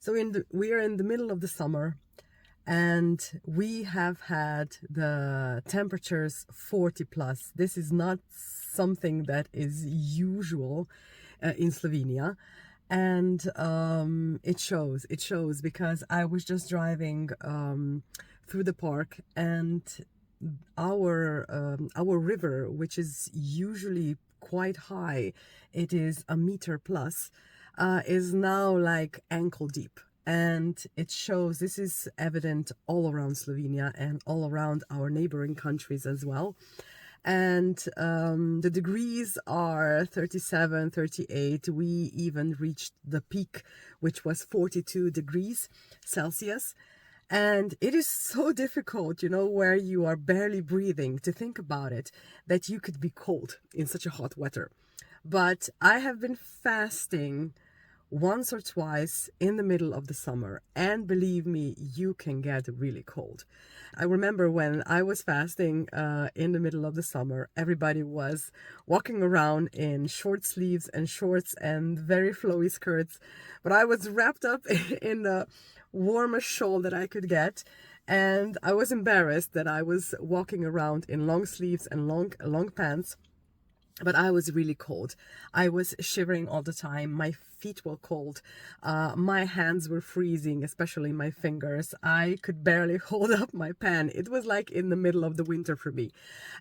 So we are in the middle of the summer, and we have had the temperatures 40 plus. This is not something that is usual in Slovenia. And it shows because I was just driving through the park, and our river, which is usually quite high, it is a meter plus, is now like ankle deep. And it shows, this is evident all around Slovenia and all around our neighboring countries as well. And the degrees are 37, 38. We even reached the peak, which was 42 degrees Celsius. And it is so difficult, you know, where you are barely breathing, to think about it, that you could be cold in such a hot weather. But I have been fasting once or twice in the middle of the summer, and believe me, you can get really cold. I remember when I was fasting in the middle of the summer, everybody was walking around in short sleeves and shorts and very flowy skirts, but I was wrapped up in the warmest shawl that I could get. And I was embarrassed that I was walking around in long sleeves and long pants. But I was really cold. I was shivering all the time. My feet were cold. My hands were freezing, especially my fingers. I could barely hold up my pen. It was like in the middle of the winter for me.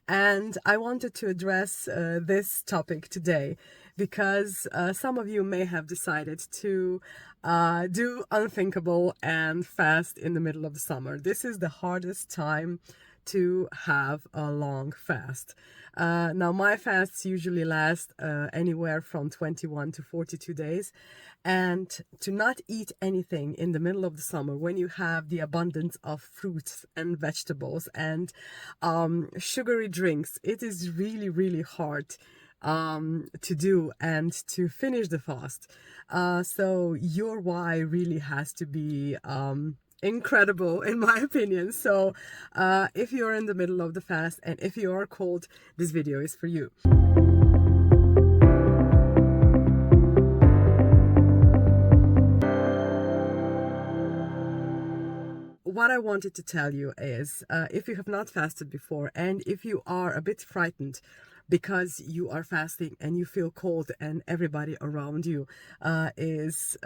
And I wanted to address this topic today because some of you may have decided to do unthinkable and fast in the middle of the summer. This is the hardest time to have a long fast. Now my fasts usually last anywhere from 21 to 42 days, and to not eat anything in the middle of the summer when you have the abundance of fruits and vegetables and sugary drinks, it is really, really hard to do and to finish the fast. So your why really has to be incredible, in my opinion. So if you're in the middle of the fast and if you are cold, this video is for you. What I wanted to tell you is if you have not fasted before, and if you are a bit frightened because you are fasting and you feel cold and everybody around you is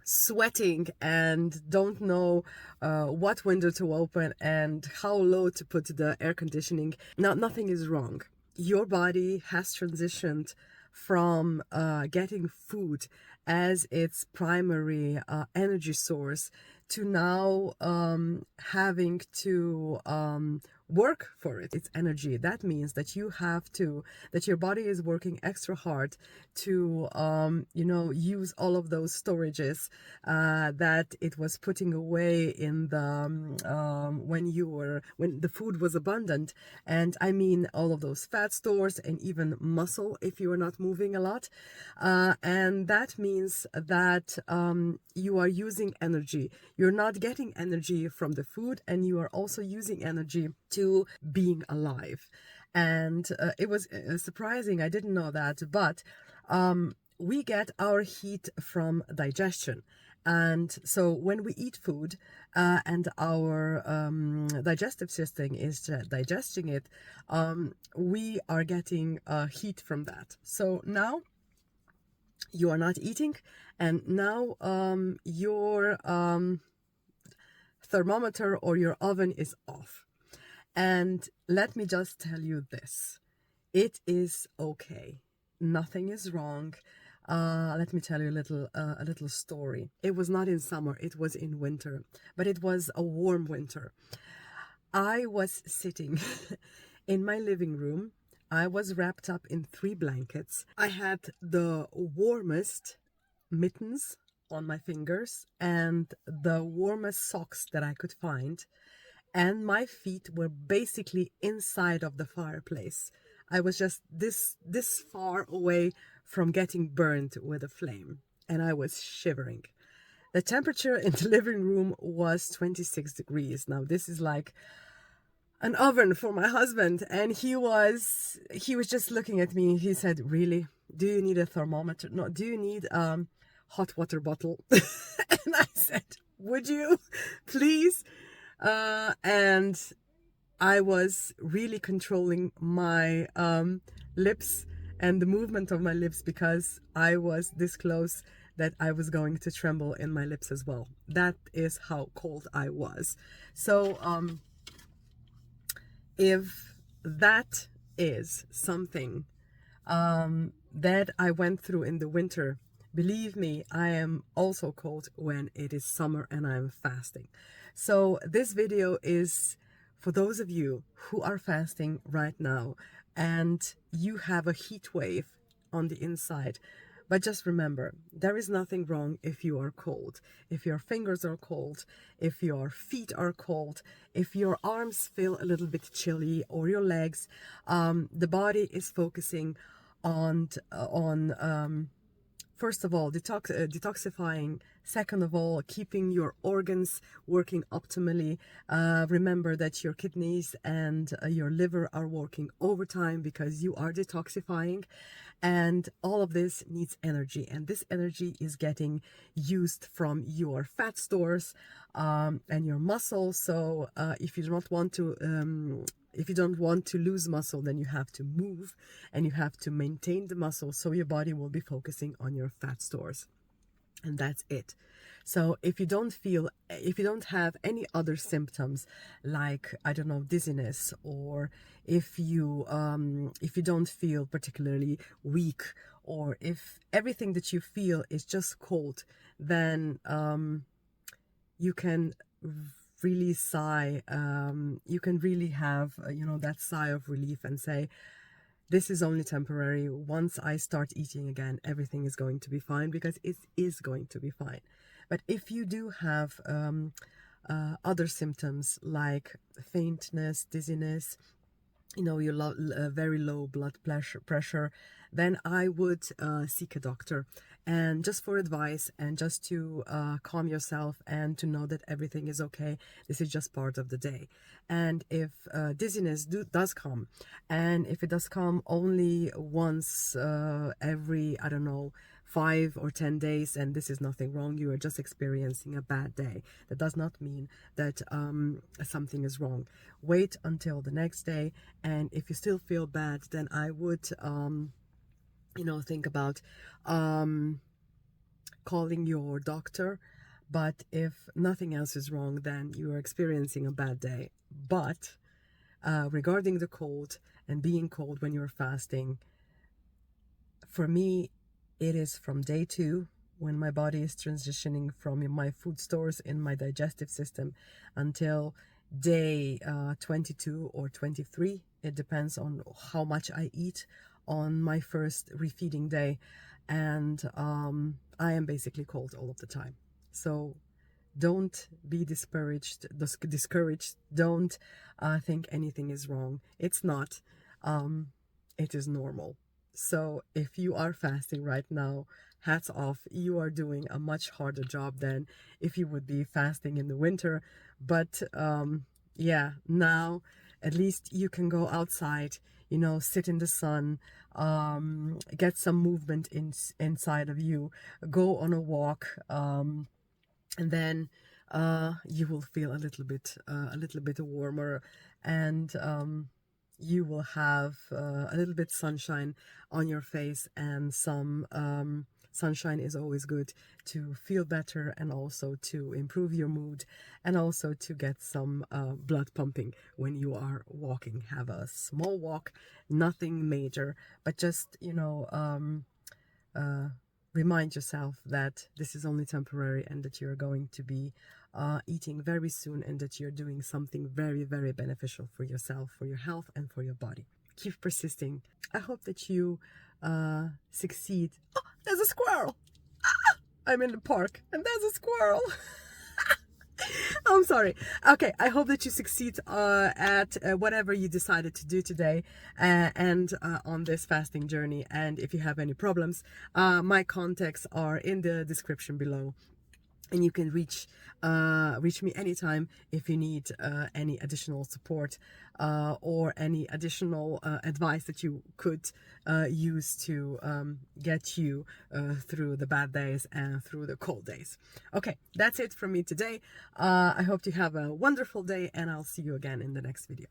sweating and don't know what window to open and how low to put the air conditioning. Now, nothing is wrong. Your body has transitioned from getting food as its primary energy source to now having to work for its energy. That means that that your body is working extra hard to use all of those storages that it was putting away in the when the food was abundant. And I mean all of those fat stores and even muscle if you are not moving a lot, and that means that you are using energy. You're not getting energy from the food, and you are also using energy to being alive. And it was surprising, I didn't know that, but we get our heat from digestion. And so when we eat food and our digestive system is digesting it, we are getting heat from that. So now you are not eating, and now your thermometer or your oven is off. And let me just tell you this, it is okay. Nothing is wrong. Let me tell you a little story. It was not in summer, it was in winter, but it was a warm winter. I was sitting in my living room. I was wrapped up in 3 blankets. I had the warmest mittens on my fingers and the warmest socks that I could find. And my feet were basically inside of the fireplace. I was just this far away from getting burned with a flame, and I was shivering. The temperature in the living room was 26 degrees. Now this is like an oven for my husband, and he was just looking at me. He said, "Really? Do you need a thermometer? No, do you need hot water bottle. And I said, would you please? And I was really controlling my lips and the movement of my lips, because I was this close that I was going to tremble in my lips as well. That is how cold I was. So if that is something that I went through in the winter, believe me, I am also cold when it is summer and I'm fasting. So this video is for those of you who are fasting right now and you have a heat wave on the inside. But just remember, there is nothing wrong if you are cold. If your fingers are cold, if your feet are cold, if your arms feel a little bit chilly, or your legs, the body is focusing on first of all, detoxifying. Second of all, keeping your organs working optimally. Remember that your kidneys and your liver are working overtime because you are detoxifying. And all of this needs energy. And this energy is getting used from your fat stores and your muscles. So if you don't want to lose muscle, then you have to move and you have to maintain the muscle, so your body will be focusing on your fat stores. And that's it. So if you don't have any other symptoms, like, I don't know, dizziness, or if you don't feel particularly weak, or if everything that you feel is just cold, then you can really sigh. You can really have that sigh of relief and say, this is only temporary. Once I start eating again, everything is going to be fine, because it is going to be fine. But if you do have other symptoms like faintness, dizziness, your very low blood pressure, then I would seek a doctor, and just for advice, and just to calm yourself and to know that everything is okay. This is just part of the day. And if dizziness does come, and if it does come only once every, I don't know, 5 or 10 days, and this is nothing wrong, you are just experiencing a bad day. That does not mean that something is wrong. Wait until the next day, and if you still feel bad, then I would think about calling your doctor. But if nothing else is wrong, then you are experiencing a bad day. But regarding the cold and being cold when you're fasting, for me, it is from day 2, when my body is transitioning from my food stores in my digestive system, until day 22 or 23. It depends on how much I eat on my first refeeding day. And I am basically cold all of the time. So don't be discouraged. Don't think anything is wrong. It's not. It is normal. So if you are fasting right now, hats off. You are doing a much harder job than if you would be fasting in the winter. But yeah, now at least you can go outside, sit in the sun, get some movement inside of you, go on a walk, and then you will feel a little bit warmer, and you will have a little bit sunshine on your face. And some sunshine is always good to feel better, and also to improve your mood, and also to get some blood pumping when you are walking. Have a small walk, nothing major, but just remind yourself that this is only temporary, and that you're going to be eating very soon, and that you're doing something very, very beneficial for yourself, for your health, and for your body. Keep persisting. I hope that you succeed. Oh, there's a squirrel. I'm in the park and there's a squirrel. I'm sorry. Okay, I hope that you succeed at whatever you decided to do today, and on this fasting journey. And if you have any problems, my contacts are in the description below. and you can reach me anytime if you need any additional support or any additional advice that you could use to get you through the bad days and through the cold days. Okay, that's it from me today. I hope you have a wonderful day, and I'll see you again in the next video.